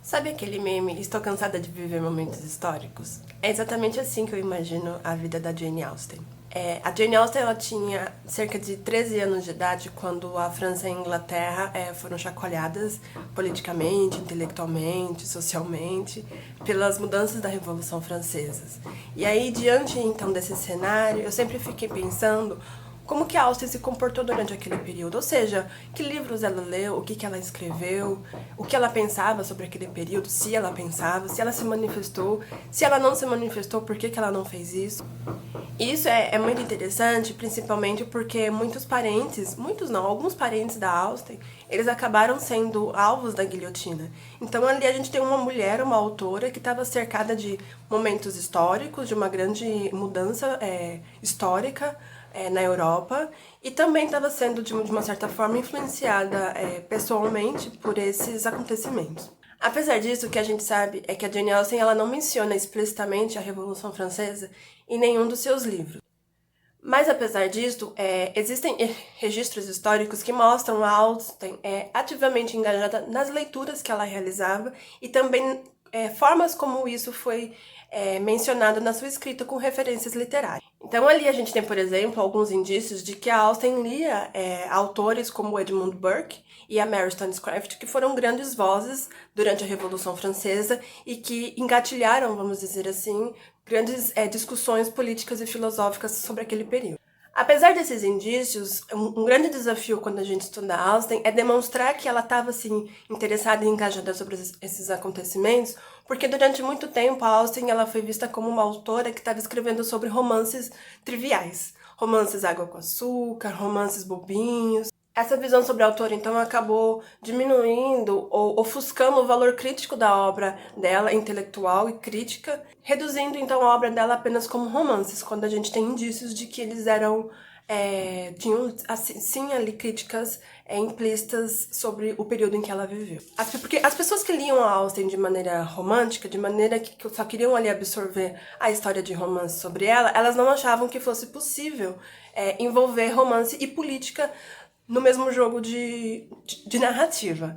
Sabe aquele meme, estou cansada de viver momentos históricos? É exatamente assim que eu imagino a vida da Jane Austen. A Jane Austen ela tinha cerca de 13 anos de idade quando a França e a Inglaterra foram chacoalhadas politicamente, intelectualmente, socialmente, pelas mudanças da Revolução Francesa. E aí, diante então desse cenário, eu sempre fiquei pensando como que a Austen se comportou durante aquele período, ou seja, que livros ela leu, o que ela escreveu, o que ela pensava sobre aquele período, se ela pensava, se ela se manifestou, se ela não se manifestou, por que ela não fez isso. E isso é muito interessante, principalmente porque muitos não, alguns parentes da Austen, eles acabaram sendo alvos da guilhotina. Então ali a gente tem uma mulher, uma autora, que estava cercada de momentos históricos, de uma grande mudança histórica, na Europa, e também estava sendo, de uma certa forma, influenciada pessoalmente por esses acontecimentos. Apesar disso, o que a gente sabe é que a Jane Austen ela não menciona explicitamente a Revolução Francesa em nenhum dos seus livros. Mas, apesar disso, existem registros históricos que mostram a Austen ativamente engajada nas leituras que ela realizava e também formas como isso foi mencionado na sua escrita com referências literárias. Então, ali a gente tem, por exemplo, alguns indícios de que a Austen lia autores como Edmund Burke e a Mary Wollstonecraft, que foram grandes vozes durante a Revolução Francesa e que engatilharam, vamos dizer assim, grandes discussões políticas e filosóficas sobre aquele período. Apesar desses indícios, um grande desafio quando a gente estuda a Austen é demonstrar que ela estava assim, interessada e engajada sobre esses acontecimentos, porque durante muito tempo a Austen ela foi vista como uma autora que estava escrevendo sobre romances triviais, romances água com açúcar, romances bobinhos. Essa visão sobre a autora, então, acabou diminuindo ou ofuscando o valor crítico da obra dela, intelectual e crítica, reduzindo, então, a obra dela apenas como romances, quando a gente tem indícios de que eles eram, tinham, assim, sim, ali críticas implícitas sobre o período em que ela viveu. Porque as pessoas que liam a Austen de maneira romântica, de maneira que só queriam ali absorver a história de romance sobre ela, elas não achavam que fosse possível envolver romance e política no mesmo jogo de narrativa.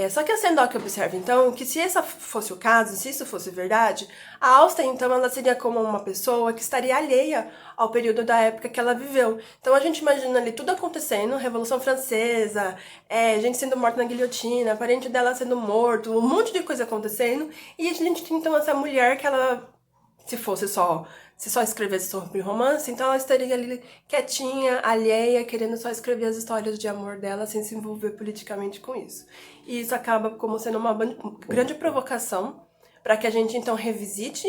Só que a Sandok observa, então, que se esse fosse o caso, se isso fosse verdade, a Austen, então, ela seria como uma pessoa que estaria alheia ao período da época que ela viveu. Então, a gente imagina ali tudo acontecendo, Revolução Francesa, gente sendo morta na guilhotina, parente dela sendo morto, um monte de coisa acontecendo, e a gente tem, então, essa mulher que ela, se só escrevesse sobre romance, então ela estaria ali quietinha, alheia, querendo só escrever as histórias de amor dela sem se envolver politicamente com isso. E isso acaba como sendo uma grande provocação para que a gente então revisite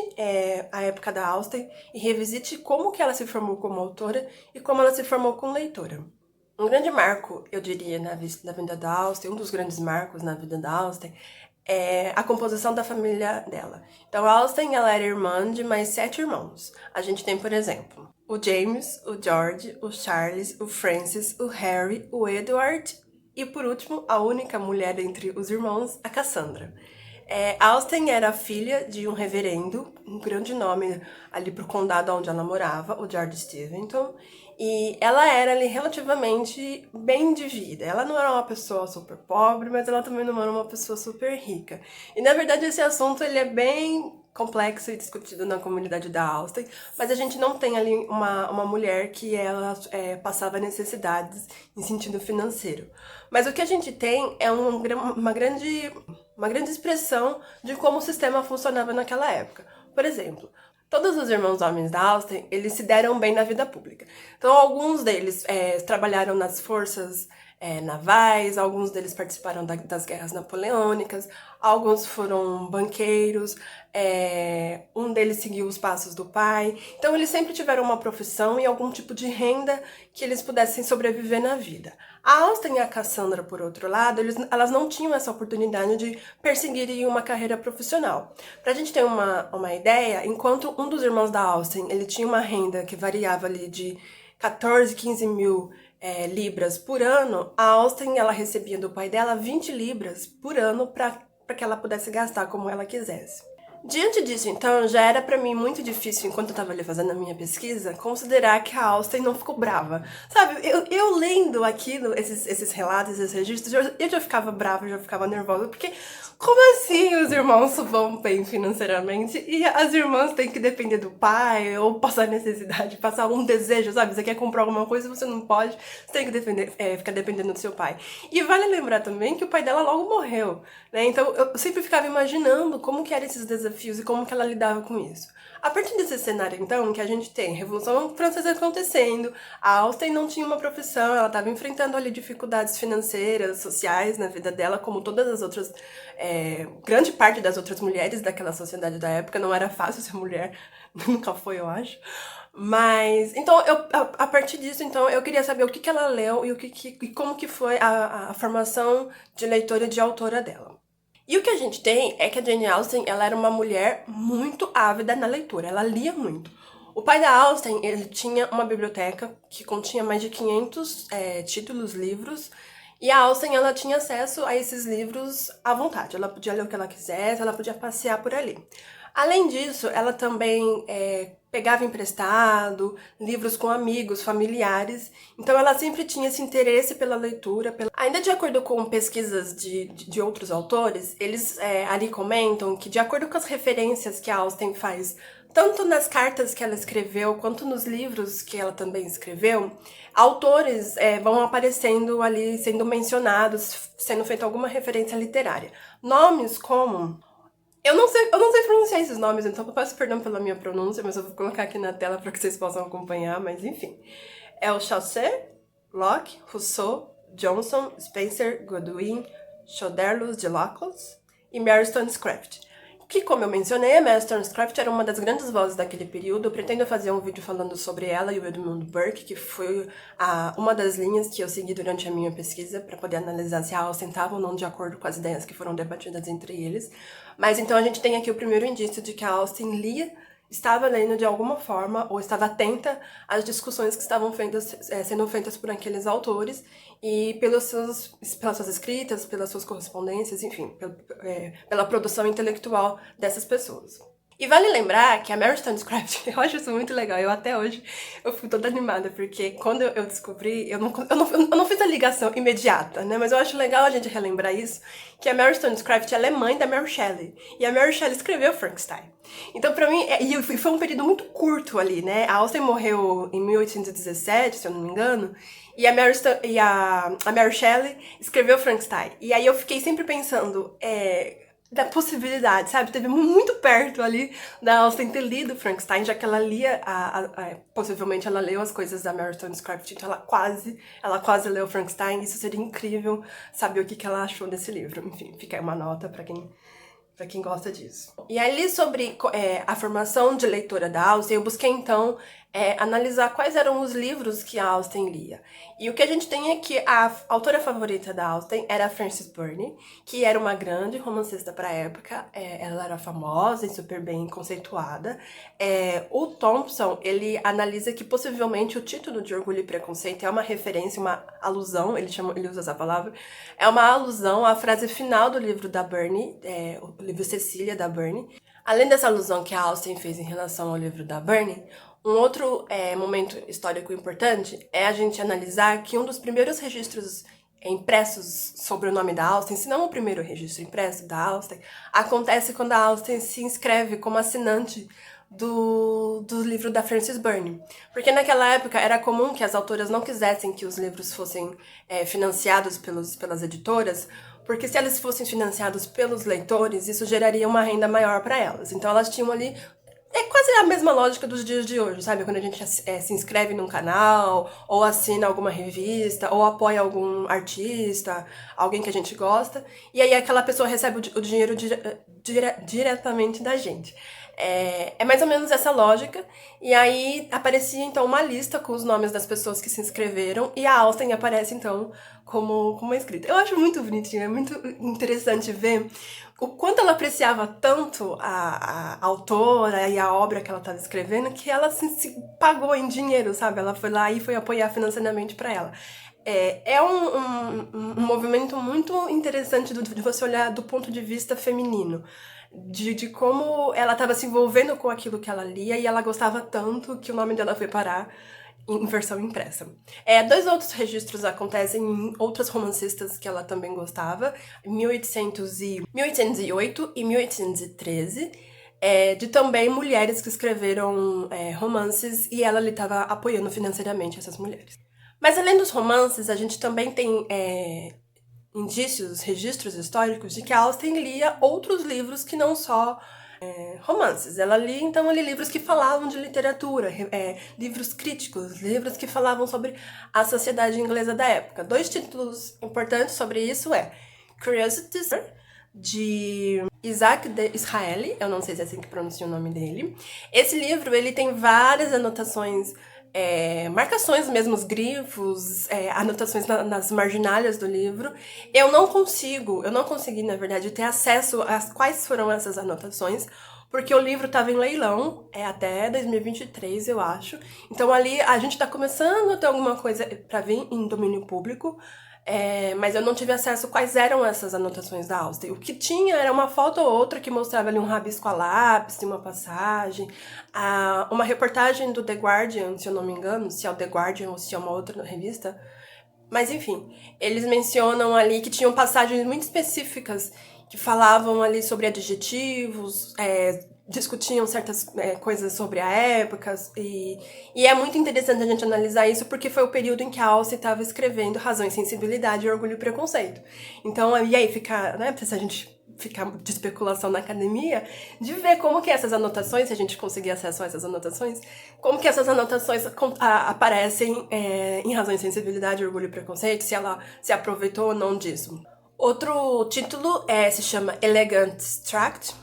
a época da Austen e revisite como que ela se formou como autora e como ela se formou como leitora. Um grande marco, eu diria, na vida da Austen, um dos grandes marcos na vida da Austen, é a composição da família dela. Então, a Austen, ela era irmã de mais 7 irmãos. A gente tem, por exemplo, o James, o George, o Charles, o Francis, o Harry, o Edward e, por último, a única mulher entre os irmãos, a Cassandra. Austen era filha de um reverendo, um grande nome ali pro condado onde ela morava, o George Steventon, e ela era ali relativamente bem de vida. Ela não era uma pessoa super pobre, mas ela também não era uma pessoa super rica. E na verdade esse assunto ele é bem complexo e discutido na comunidade da Austen, mas a gente não tem ali uma mulher que ela passava necessidades em sentido financeiro. Mas o que a gente tem é uma grande expressão de como o sistema funcionava naquela época. Por exemplo, todos os irmãos homens da Austen, eles se deram bem na vida pública. Então, alguns deles trabalharam nas forças navais, alguns deles participaram das guerras napoleônicas, alguns foram banqueiros, um deles seguiu os passos do pai. Então, eles sempre tiveram uma profissão e algum tipo de renda que eles pudessem sobreviver na vida. A Austen e a Cassandra, por outro lado, elas não tinham essa oportunidade de perseguirem uma carreira profissional. Pra gente ter uma ideia, enquanto um dos irmãos da Austen, ele tinha uma renda que variava ali de 14, 15 mil libras por ano, a Austen, ela recebia do pai dela 20 libras por ano para que ela pudesse gastar como ela quisesse. Diante disso, então, já era pra mim muito difícil, enquanto eu tava ali fazendo a minha pesquisa, considerar que a Austen não ficou brava. Sabe, eu lendo aquilo, esses relatos, esses registros, eu já ficava brava, eu já ficava nervosa, porque como assim os irmãos vão bem financeiramente e as irmãs têm que depender do pai ou passar necessidade, passar um desejo, sabe? Você quer comprar alguma coisa, você não pode, você tem que ficar dependendo do seu pai. E vale lembrar também que o pai dela logo morreu, né? Então eu sempre ficava imaginando como que eram esses desafios e como que ela lidava com isso. A partir desse cenário, então, que a gente tem Revolução Francesa acontecendo, a Austen não tinha uma profissão, ela estava enfrentando ali dificuldades financeiras, sociais na vida dela, como todas as outras, grande parte das outras mulheres daquela sociedade da época. Não era fácil ser mulher, nunca foi, eu acho. Mas, então, a partir disso, então, eu queria saber o que ela leu e como que foi a formação de leitora e de autora dela. E o que a gente tem é que a Jane Austen, ela era uma mulher muito ávida na leitura, ela lia muito. O pai da Austen, ele tinha uma biblioteca que continha mais de 500 títulos, livros, e a Austen, ela tinha acesso a esses livros à vontade. Ela podia ler o que ela quisesse, ela podia passear por ali. Além disso, ela também pegava emprestado livros com amigos, familiares. Então ela sempre tinha esse interesse pela leitura. Ainda de acordo com pesquisas de outros autores, eles ali comentam que, de acordo com as referências que a Austen faz, tanto nas cartas que ela escreveu, quanto nos livros que ela também escreveu, autores vão aparecendo ali, sendo mencionados, sendo feita alguma referência literária. Nomes como... Eu não sei pronunciar esses nomes, então eu peço perdão pela minha pronúncia, mas eu vou colocar aqui na tela para que vocês possam acompanhar, mas enfim. É o Chaucer, Locke, Rousseau, Johnson, Spencer, Godwin, Choderlos de Laclos e Mary Wollstonecraft. Que, como eu mencionei, a Mary Wollstonecraft era uma das grandes vozes daquele período. Eu pretendo fazer um vídeo falando sobre ela e o Edmund Burke, que foi uma das linhas que eu segui durante a minha pesquisa para poder analisar se a Austen estava ou não de acordo com as ideias que foram debatidas entre eles. Mas então a gente tem aqui o primeiro indício de que a Austen estava lendo de alguma forma, ou estava atenta às discussões que estavam sendo feitas por aqueles autores e pelas suas escritas, pelas suas correspondências, enfim, pela produção intelectual dessas pessoas. E vale lembrar que a Mary Wollstonecraft, eu acho isso muito legal, até hoje eu fico toda animada, porque quando eu descobri, eu não fiz a ligação imediata, né, mas eu acho legal a gente relembrar isso, que a Mary Wollstonecraft, ela é mãe da Mary Shelley, e a Mary Shelley escreveu Frankenstein. Então, pra mim, e foi um período muito curto ali, né, a Austen morreu em 1817, se eu não me engano, e a Mary Shelley escreveu Frankenstein. E aí eu fiquei sempre pensando, da possibilidade, sabe? Teve muito perto ali da Austen ter lido Frankenstein, já que ela lia, possivelmente ela leu as coisas da Mary Wollstonecraft, então ela quase leu Frankenstein. Isso seria incrível saber o que ela achou desse livro. Enfim, fica aí uma nota pra quem gosta disso. E ali sobre a formação de leitora da Austen, eu busquei então analisar quais eram os livros que a Austen lia. E o que a gente tem é que a autora favorita da Austen era a Frances Burney, que era uma grande romancista para a época. Ela era famosa e super bem conceituada. O Thompson, ele analisa que possivelmente o título de Orgulho e Preconceito é uma referência, uma alusão, ele usa essa palavra, é uma alusão à frase final do livro da Burney, o livro Cecília da Burney. Além dessa alusão que a Austen fez em relação ao livro da Burney, um outro momento histórico importante é a gente analisar que um dos primeiros registros impressos sobre o nome da Austen, se não o primeiro registro impresso da Austen, acontece quando a Austen se inscreve como assinante do livro da Frances Burney. Porque naquela época era comum que as autoras não quisessem que os livros fossem financiados pelas editoras, porque se elas fossem financiados pelos leitores, isso geraria uma renda maior para elas. Então elas tinham ali quase a mesma lógica dos dias de hoje, sabe? Quando a gente se inscreve num canal, ou assina alguma revista, ou apoia algum artista, alguém que a gente gosta, e aí aquela pessoa recebe o dinheiro diretamente da gente. É mais ou menos essa lógica, e aí aparecia então uma lista com os nomes das pessoas que se inscreveram, e a Austen aparece então como escrita. Eu acho muito bonitinho, é muito interessante ver o quanto ela apreciava tanto a autora e a obra que ela estava escrevendo, que ela se pagou em dinheiro, sabe? Ela foi lá e foi apoiar financeiramente para ela. É um movimento muito interessante de você olhar do ponto de vista feminino, de como ela estava se envolvendo com aquilo que ela lia, e ela gostava tanto que o nome dela foi parar em versão impressa. Dois outros registros acontecem em outras romancistas que ela também gostava, 1808 e 1813, de também mulheres que escreveram romances, e ela ali estava apoiando financeiramente essas mulheres. Mas além dos romances, a gente também tem indícios, registros históricos de que a Austen lia outros livros que não só romances. Ela lia, então, livros que falavam de literatura, livros críticos, livros que falavam sobre a sociedade inglesa da época. Dois títulos importantes sobre isso Curiosities, de Isaac de Israeli, eu não sei se é assim que pronuncia o nome dele. Esse livro, ele tem várias anotações, marcações mesmo, os grifos, anotações nas marginálias do livro. Eu não consegui, na verdade, ter acesso a quais foram essas anotações, porque o livro estava em leilão, até 2023, eu acho. Então ali a gente está começando a ter alguma coisa para vir em domínio público, mas eu não tive acesso a quais eram essas anotações da Austen. O que tinha era uma foto ou outra que mostrava ali um rabisco a lápis, uma passagem, uma reportagem do The Guardian, se eu não me engano, se é o The Guardian ou se é uma outra revista. Mas enfim, eles mencionam ali que tinham passagens muito específicas que falavam ali sobre adjetivos, discutiam certas coisas sobre a época, e é muito interessante a gente analisar isso, porque foi o período em que a Austen estava escrevendo Razão e Sensibilidade, Orgulho e Preconceito. Então, e aí fica, né, se a gente ficar de especulação na academia, de ver como que essas anotações, se a gente conseguir acesso a essas anotações, como que essas anotações aparecem em Razão e Sensibilidade, Orgulho e Preconceito, se ela se aproveitou ou não disso. Outro título se chama Elegant Tract,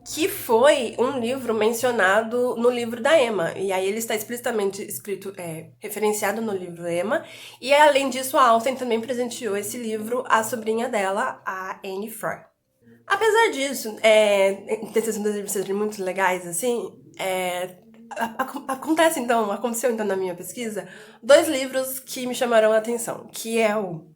que foi um livro mencionado no livro da Emma, e aí ele está explicitamente escrito, referenciado no livro Emma, e além disso a Austen também presenteou esse livro à sobrinha dela, a Anne Froy. Apesar disso, desses dois livros serem muito legais, assim, aconteceu então na minha pesquisa, dois livros que me chamaram a atenção, que é o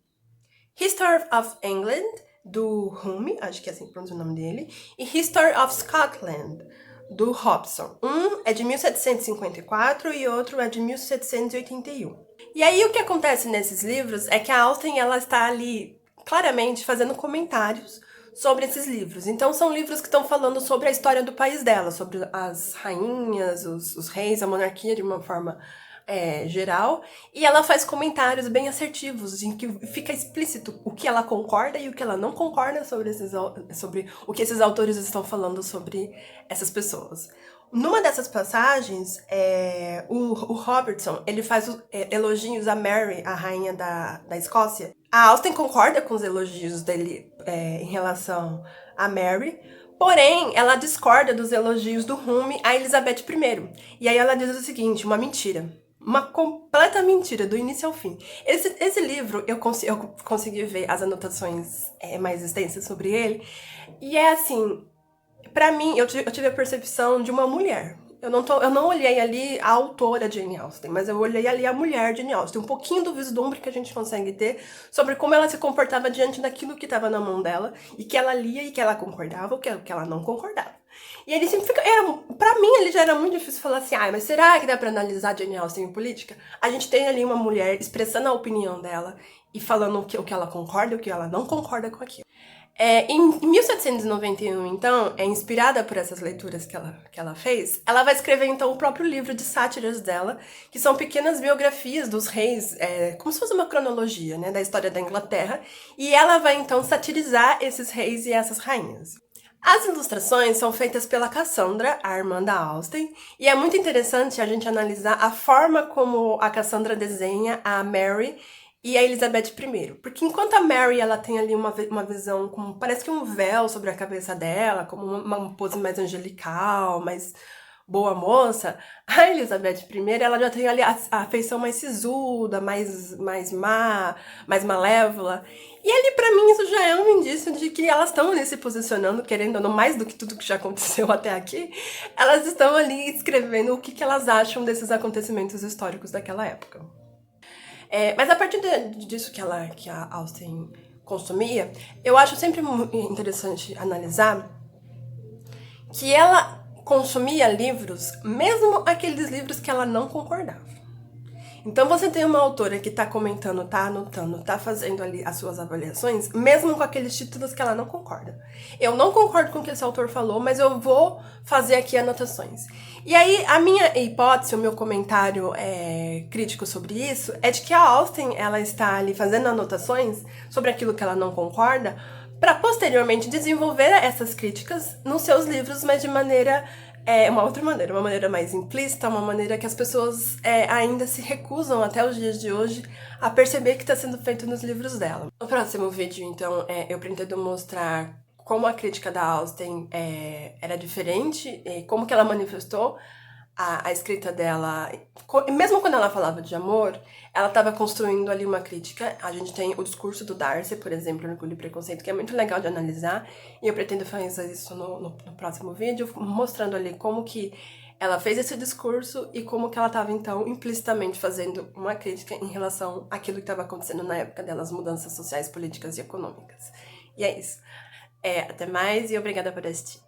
History of England, do Hume, acho que é assim que pronuncia o nome dele, e History of Scotland, do Hobson. Um é de 1754 e outro é de 1781. E aí o que acontece nesses livros é que a Austen, ela está ali claramente fazendo comentários sobre esses livros. Então são livros que estão falando sobre a história do país dela, sobre as rainhas, os reis, a monarquia de uma forma geral, e ela faz comentários bem assertivos, em que fica explícito o que ela concorda e o que ela não concorda sobre o que esses autores estão falando sobre essas pessoas. Numa dessas passagens, o Robertson, ele faz elogios a Mary, a rainha da Escócia. A Austen concorda com os elogios dele em relação a Mary, porém, ela discorda dos elogios do Hume a Elizabeth I. E aí ela diz o seguinte, uma mentira. Uma completa mentira, do início ao fim. Esse livro, eu consegui ver as anotações mais extensas sobre ele, e assim, pra mim, eu tive a percepção de uma mulher. Eu não olhei ali a autora Jane Austen, mas eu olhei ali a mulher Jane Austen, um pouquinho do vislumbre que a gente consegue ter sobre como ela se comportava diante daquilo que estava na mão dela, e que ela lia e que ela concordava, ou que ela não concordava. E ele sempre fica... Pra mim, ele já era muito difícil falar assim, mas será que dá pra analisar Jane Austen em política? A gente tem ali uma mulher expressando a opinião dela e falando o que ela concorda e o que ela não concorda com aquilo. Em 1791, então, inspirada por essas leituras que ela fez, ela vai escrever, então, o próprio livro de sátiras dela, que são pequenas biografias dos reis, como se fosse uma cronologia, né, da história da Inglaterra, e ela vai, então, satirizar esses reis e essas rainhas. As ilustrações são feitas pela Cassandra, a irmã da Austen, e é muito interessante a gente analisar a forma como a Cassandra desenha a Mary e a Elizabeth I. Porque enquanto a Mary, ela tem ali uma visão, como parece que um véu sobre a cabeça dela, como uma pose mais angelical, mais boa moça, a Elizabeth I, ela já tem ali a feição mais sisuda, mais má, mais malévola. E ali, pra mim, isso já é um indício de que elas estão ali se posicionando, querendo ou não, mais do que tudo que já aconteceu até aqui, elas estão ali escrevendo o que elas acham desses acontecimentos históricos daquela época. Mas a partir disso que a Austen consumia, eu acho sempre interessante analisar que ela consumia livros, mesmo aqueles livros que ela não concordava. Então você tem uma autora que tá comentando, tá anotando, tá fazendo ali as suas avaliações, mesmo com aqueles títulos que ela não concorda. Eu não concordo com o que esse autor falou, mas eu vou fazer aqui anotações. E aí, a minha hipótese, o meu comentário crítico sobre isso, é de que a Austen, ela está ali fazendo anotações sobre aquilo que ela não concorda, para posteriormente desenvolver essas críticas nos seus livros, mas de maneira uma outra maneira, uma maneira mais implícita, uma maneira que as pessoas ainda se recusam até os dias de hoje a perceber que está sendo feito nos livros dela. No próximo vídeo, então, eu pretendo mostrar como a crítica da Austen era diferente, como que ela manifestou a escrita dela, mesmo quando ela falava de amor, ela estava construindo ali uma crítica. A gente tem o discurso do Darcy, por exemplo, no Orgulho e Preconceito, que é muito legal de analisar, e eu pretendo fazer isso no próximo vídeo, mostrando ali como que ela fez esse discurso e como que ela estava, então, implicitamente fazendo uma crítica em relação àquilo que estava acontecendo na época dela, as mudanças sociais, políticas e econômicas. E é isso. Até mais e obrigada por assistir.